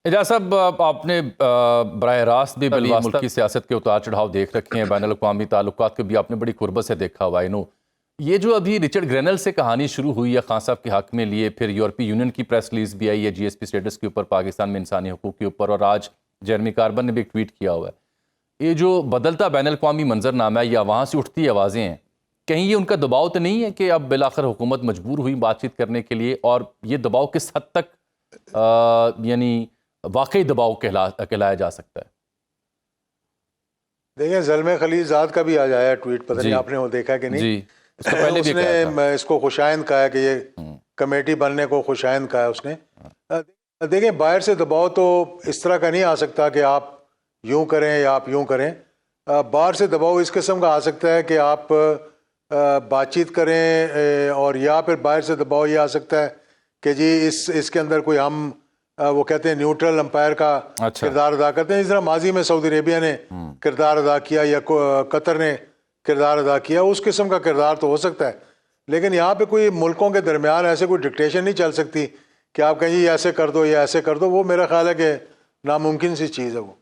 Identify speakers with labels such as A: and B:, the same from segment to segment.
A: एजाज साहब, आपने बराह रास्त भी मुल्क की सियासत के उतार चढ़ाव देख रखे हैं, बैन अल-अक़वामी ताल्लुकात को भी आपने बड़ी कुर्बत से देखा हुआ है। ये जो अभी रिचर्ड ग्रेनल से कहानी शुरू हुई है खान साहब के हक में लिए, फिर यूरोपीय यूनियन की प्रेस रिलीज भी आई है GSP स्टेटस के ऊपर, पाकिस्तान में इंसानी हकूक़ के ऊपर, और आज जेरेमी कार्बन ने भी एक ट्वीट किया हुआ है। ये जो बदलता बैन अल-अक़वामी मंजरनामा है या वहाँ से उठती आवाज़ें हैं, कहीं ये उनका दबाव तो नहीं है कि अब बिलाखिर हुकूमत मजबूर हुई बातचीत करने के लिए, और ये दबाव किस हद तक यानी वाकई दबाव कहलाया जा सकता है?
B: देखिए, ज़ल्मे खलीलज़ाद का भी आज आया ट्वीट, पता नहीं आपने वो देखा कि नहीं?
A: जी, इसको पहले भी कहा था।
B: इसको खुशाइंद कहा है कि ये कमेटी बनने को खुशाइंद कहा है उसने। देखिए, बाहर से दबाव तो इस तरह का नहीं आ सकता कि आप यूं करें या आप यूं करें। बाहर से दबाव इस किस्म का आ सकता है कि आप बातचीत करें, और या फिर बाहर से दबाव ये आ सकता है कि जी इसके अंदर कोई हम वो कहते हैं न्यूट्रल अंपायर का किरदार अदा करते हैं, जिस तरह माजी में सऊदी अरेबिया ने किरदार अदा किया या कतर ने किरदार अदा किया। उस किस्म का किरदार तो हो सकता है, लेकिन यहाँ पे कोई मुल्कों के दरमियान ऐसे कोई डिक्टेशन नहीं चल सकती कि आप कहें ये ऐसे कर दो या ऐसे कर दो। वो मेरा ख्याल है कि नामुमकिन सी चीज़ है वो।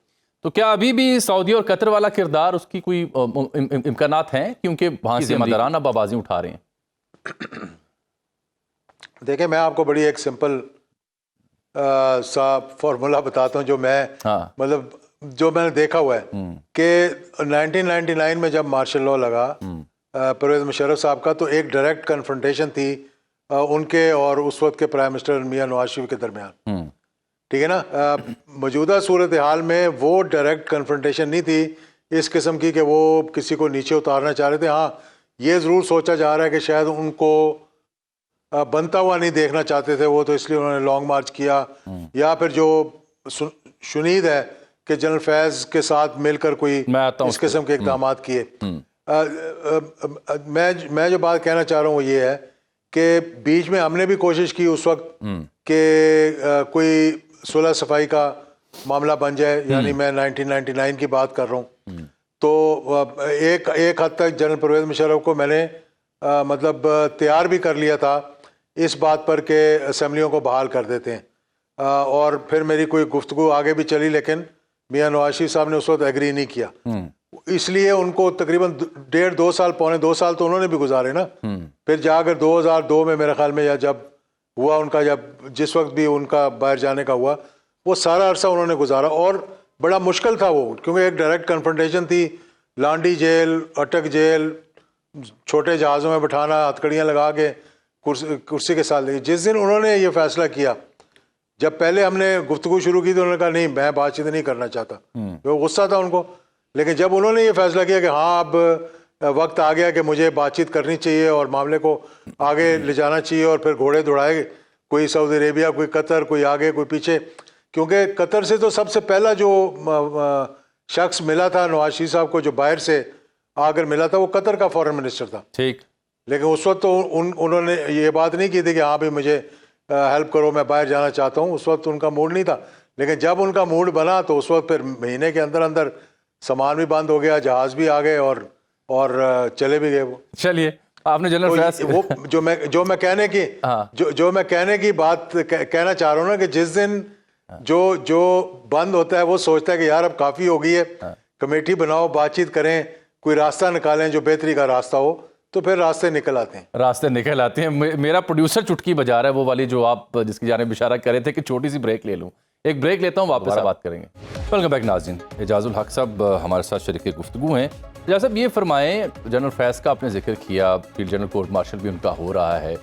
A: तो क्या अभी भी सऊदी और कतर वाला किरदार उसकी कोई इम्कानात हैं, क्योंकि वहाँ से मदारान अब आवाज़ें उठा रहे हैं?
B: देखिए, मैं आपको बड़ी एक सिंपल सा फॉर्मूला बताता हूँ जो मैं मतलब जो मैंने देखा हुआ है कि 1999 में जब मार्शल लॉ लगा परवेज़ मुशर्रफ साहब का, तो एक डायरेक्ट कन्फ्रंटेशन थी उनके और उस वक्त के प्राइम मिनिस्टर मियां नवाज शरीफ के दरमियान। ठीक है ना? मौजूदा सूरत हाल में वो डायरेक्ट कन्फ्रंटेशन नहीं थी इस किस्म की कि वो किसी को नीचे उतारना चाह रहे थे। हाँ, ये ज़रूर सोचा जा रहा है कि शायद उनको बनता हुआ नहीं देखना चाहते थे वो, तो इसलिए उन्होंने लॉन्ग मार्च किया, या फिर जो शुनीद है कि जनरल फैज़ के साथ मिलकर कोई इस किस्म के इक़दाम किए। मैं जो बात कहना चाह रहा हूँ वो ये है कि बीच में हमने भी कोशिश की उस वक्त कि कोई सुलह सफाई का मामला बन जाए, यानी मैं 1999 की बात कर रहा हूँ। तो एक हद तक जनरल परवेज़ मुशर्रफ को मैंने मतलब तैयार भी कर लिया था इस बात पर कि असेंबलियों को बहाल कर देते हैं, और फिर मेरी कोई गुफ्तगू आगे भी चली, लेकिन मियां नवाज शरीफ साहब ने उस वक्त एग्री नहीं किया। इसलिए उनको तकरीबन 1.5-2 साल, पौने 2 साल तो उन्होंने भी गुजारे ना। फिर जाकर 2002 में मेरे ख्याल में, या जब हुआ उनका, जब जिस वक्त भी उनका बाहर जाने का हुआ, वो सारा अरसा उन्होंने गुजारा, और बड़ा मुश्किल था वो, क्योंकि एक डायरेक्ट कन्फ्रंटेशन थी। लांडी जेल, अटक जेल, छोटे जहाज़ों में बैठाना, हथकड़ियाँ लगा के कुर्सी के साथ लगी। जिस दिन उन्होंने ये फैसला किया, जब पहले हमने गुफ्तगू शुरू की तो उन्होंने कहा नहीं, मैं बातचीत नहीं करना चाहता, तो गुस्सा था उनको। लेकिन जब उन्होंने ये फैसला किया कि हाँ अब वक्त आ गया कि मुझे बातचीत करनी चाहिए और मामले को आगे ले जाना चाहिए, और फिर घोड़े दौड़ाए, कोई सऊदी अरेबिया, कोई कतर, कोई आगे कोई पीछे, क्योंकि कतर से तो सबसे पहला जो शख्स मिला था नवाज शरीफ साहब को, जो बाहर से आकर मिला था, वो कतर का फॉरेन मिनिस्टर था।
A: ठीक।
B: लेकिन उस वक्त तो उन्होंने ये बात नहीं की थी कि हाँ भाई मुझे हेल्प करो, मैं बाहर जाना चाहता हूँ। उस वक्त उनका मूड नहीं था, लेकिन जब उनका मूड बना तो उस वक्त फिर महीने के अंदर अंदर सामान भी बंद हो गया, जहाज़ भी आ गए, और चले भी गए वो।
A: चलिए, आपने जनरल फैज़
B: वो जो मैं कहने की बात कहना चाह रहा हूँ ना, कि जिस दिन जो बंद होता है वो सोचता है कि यार अब काफ़ी हो गई है, कमेटी बनाओ, बातचीत करें, कोई रास्ता निकालें जो बेहतरी का रास्ता हो, तो फिर रास्ते निकल आते हैं।
A: मेरा प्रोड्यूसर चुटकी बजा रहा है, वो वाली जो आप जिसकी जानिब इशारा कर रहे थे कि छोटी सी ब्रेक ले लूं। एक ब्रेक लेता हूं, वापस बात करेंगे। वेलकम बैक नाज़रीन। एजाजुल हक साहब हमारे साथ शरीक गुफ्तगू हैं। एजाज साहब, ये फरमाएं, जनरल फैज़ का आपने जिक्र किया, फील्ड जनरल कोर्ट मार्शल भी उनका हो रहा है,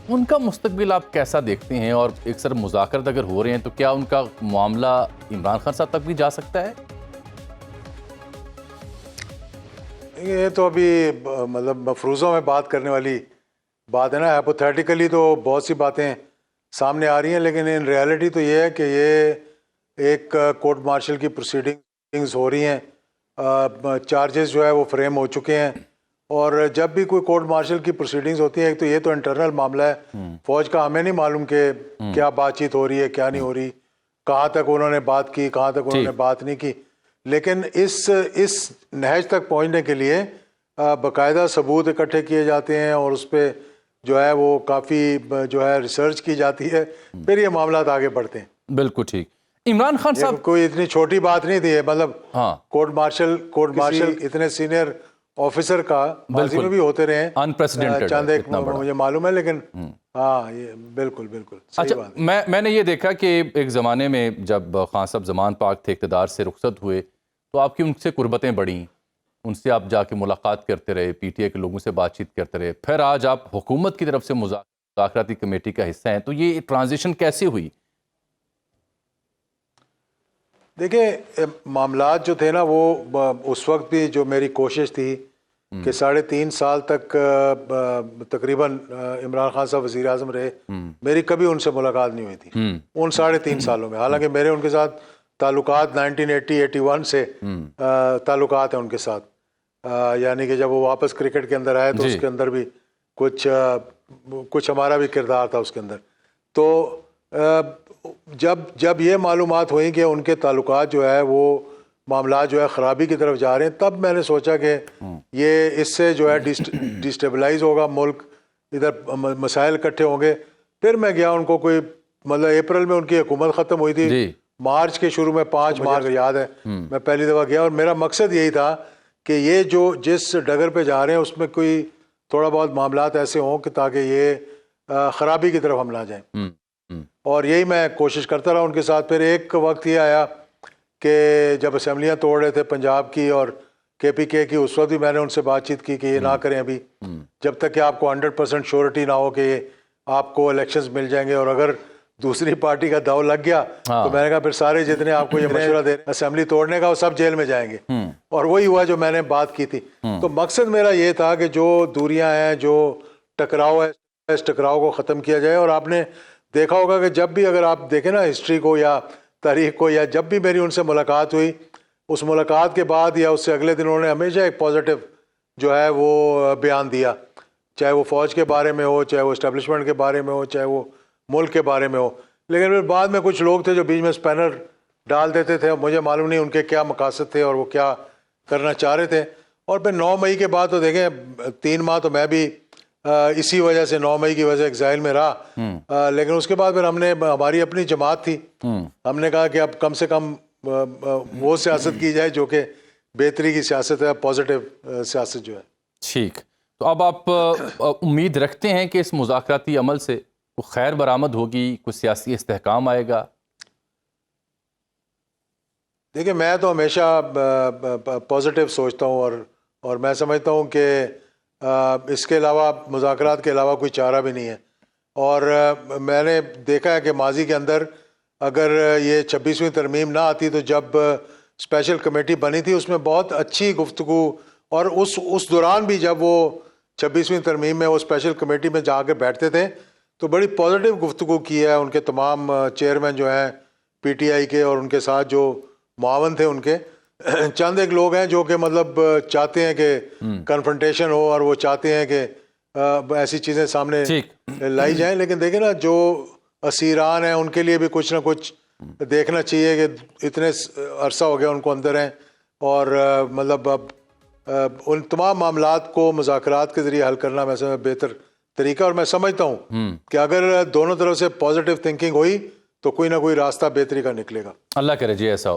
A: उनका मुस्तकबिल आप कैसा देखते हैं? और एक सर मुज़ाकरत अगर हो रहे हैं तो क्या उनका मामला इमरान खान साहब तक भी जा सकता है?
B: ये तो अभी मतलब मफरूज़ों में बात करने वाली बात है ना। हाइपोथेटिकली तो बहुत सी बातें सामने आ रही हैं, लेकिन इन रियलिटी तो ये है कि ये एक कोर्ट मार्शल की प्रोसीडिंग्स हो रही हैं, चार्जेस जो है वो फ्रेम हो चुके हैं, और जब भी कोई कोर्ट मार्शल की प्रोसीडिंग्स होती है, एक तो ये तो इंटरनल मामला है, फौज का हमें नहीं मालूम कि क्या बातचीत हो रही है, क्या नहीं हो रही, कहाँ तक उन्होंने बात की, कहाँ तक उन्होंने बात नहीं की। लेकिन इस नहज तक पहुंचने के लिए बाकायदा सबूत इकट्ठे किए जाते हैं, और उस पर जो है वो काफ़ी जो है रिसर्च की जाती है, फिर ये मामला आगे बढ़ते हैं।
A: बिल्कुल ठीक। इमरान खान
B: ये
A: साहब,
B: कोई इतनी छोटी बात नहीं थी, मतलब
A: हाँ,
B: कोर्ट मार्शल इतने सीनियर ऑफिसर का माजी में भी होते रहे हैं,
A: अनप्रेसिडेंटेड
B: चंद एक
A: इतना बड़ा।
B: मुझे मालूम है, लेकिन हाँ ये बिल्कुल बिल्कुल सही
A: अच्छा,
B: बात है।
A: मैंने ये देखा कि एक ज़माने में जब खान साहब ज़मान पाक थे, इक़्तिदार से रुखसत हुए, तो आपकी उनसे कुर्बतें बढ़ीं, उनसे आप जाके मुलाकात करते रहे, पीटीआई के लोगों से बातचीत करते रहे, फिर आज आप हुकूमत की तरफ से मुज़ाकराती कमेटी का हिस्सा हैं, तो ये ट्रांजिशन कैसे हुई?
B: देखिए मामलात जो थे ना वो उस वक्त भी जो मेरी कोशिश थी कि 3.5 साल तक तकरीबन इमरान खान साहब वज़ीर आज़म रहे, मेरी कभी उनसे मुलाकात नहीं हुई थी उन 3.5 सालों में। हालांकि मेरे उनके साथ ताल्लुकात 1980-81 से ताल्लुकात हैं उनके साथ, यानी कि जब वो वापस क्रिकेट के अंदर आए तो उसके अंदर भी कुछ हमारा भी किरदार था उसके अंदर। तो जब ये मालूमात हुई कि उनके ताल्लुकात जो है वो मामला जो है ख़राबी की तरफ जा रहे हैं, तब मैंने सोचा कि ये इससे जो है डिस्टेबलाइज होगा मुल्क, इधर मसाइल इकट्ठे होंगे। फिर मैं गया, उनको कोई मतलब अप्रैल में उनकी हुकूमत ख़त्म हुई थी, मार्च के शुरू में 5 मार्च याद है मैं पहली दफ़ा गया, और मेरा मकसद यही था कि ये जो जिस डगर पे जा रहे हैं उसमें कोई थोड़ा बहुत मामलात ऐसे हों कि ताकि ये ख़राबी की तरफ हम ना जाएं, और यही मैं कोशिश करता रहा उनके साथ। फिर एक वक्त ये आया कि जब असेंबलियाँ तोड़ रहे थे पंजाब की और KPK की, उस वक्त भी मैंने उनसे बातचीत की कि ये ना करें अभी, जब तक कि आपको 100% श्योरिटी ना हो कि आपको इलेक्शंस मिल जाएंगे, और अगर दूसरी पार्टी का दाव लग गया तो मैंने कहा फिर सारे जितने आपको ये मशवरा दे असेंबली तोड़ने का वो सब जेल में जाएंगे, और वही हुआ जो मैंने बात की थी। तो मकसद मेरा ये था कि जो दूरियां हैं, जो टकराव है, इस टकराव को ख़त्म किया जाए। और आपने देखा होगा कि जब भी अगर आप देखें ना हिस्ट्री को या तारीख को, या जब भी मेरी उनसे मुलाकात हुई, उस मुलाकात के बाद या उससे अगले दिन उन्होंने हमेशा एक पॉजिटिव जो है वो बयान दिया, चाहे वो फ़ौज के बारे में हो, चाहे वो इस्टेब्लिशमेंट के बारे में हो, चाहे वो मुल्क के बारे में हो। लेकिन फिर बाद में कुछ लोग थे जो बीच में स्पैनर डाल देते थे, मुझे मालूम नहीं उनके क्या मकासद थे और वो क्या करना चाह रहे थे। और फिर 9 मई के बाद तो देखें 3 माह तो मैं भी इसी वजह से 9 मई की वजह से एग्जाइल में रहा, लेकिन उसके बाद फिर हमारी अपनी जमात थी, हमने कहा कि अब कम से कम वो सियासत की जाए जो कि बेहतरी की सियासत है, पॉजिटिव सियासत जो है।
A: ठीक, तो अब आप उम्मीद रखते हैं कि इस मुज़ाकराती अमल से कुछ खैर बरामद होगी, कुछ सियासी इस्तेहकाम आएगा?
B: देखिए मैं तो हमेशा पॉजिटिव सोचता हूँ, और मैं समझता हूँ कि इसके अलावा, मुज़ाकरात के अलावा कोई चारा भी नहीं है। और मैंने देखा है कि माजी के अंदर अगर ये 26वीं तरमीम ना आती तो जब स्पेशल कमेटी बनी थी उसमें बहुत अच्छी गुफ्तगू, और उस दौरान भी जब वो 26वीं तरमीम में वो स्पेशल कमेटी में जाकर बैठते थे तो बड़ी पॉजिटिव गुफ्तगू की है। उनके तमाम चेयरमैन जो हैं PTI के और उनके साथ जो मुआवन थे उनके चंद एक लोग हैं जो कि मतलब चाहते हैं कि कन्फ्रंटेशन हो, और वो चाहते हैं कि ऐसी चीज़ें सामने लाई जाएं। लेकिन देखें ना, जो असीरान हैं उनके लिए भी कुछ ना कुछ देखना चाहिए कि इतने अरसा हो गया उनको अंदर हैं, और मतलब अब उन तमाम मामलात को मुज़ाकरात के ज़रिए हल करना वैसे में बेहतर तरीका। और मैं समझता हूँ कि अगर दोनों तरफ से पॉजिटिव थिंकिंग हुई तो कोई ना कोई रास्ता बेहतरी का निकलेगा।
A: अल्लाह करे जी ऐसा हो।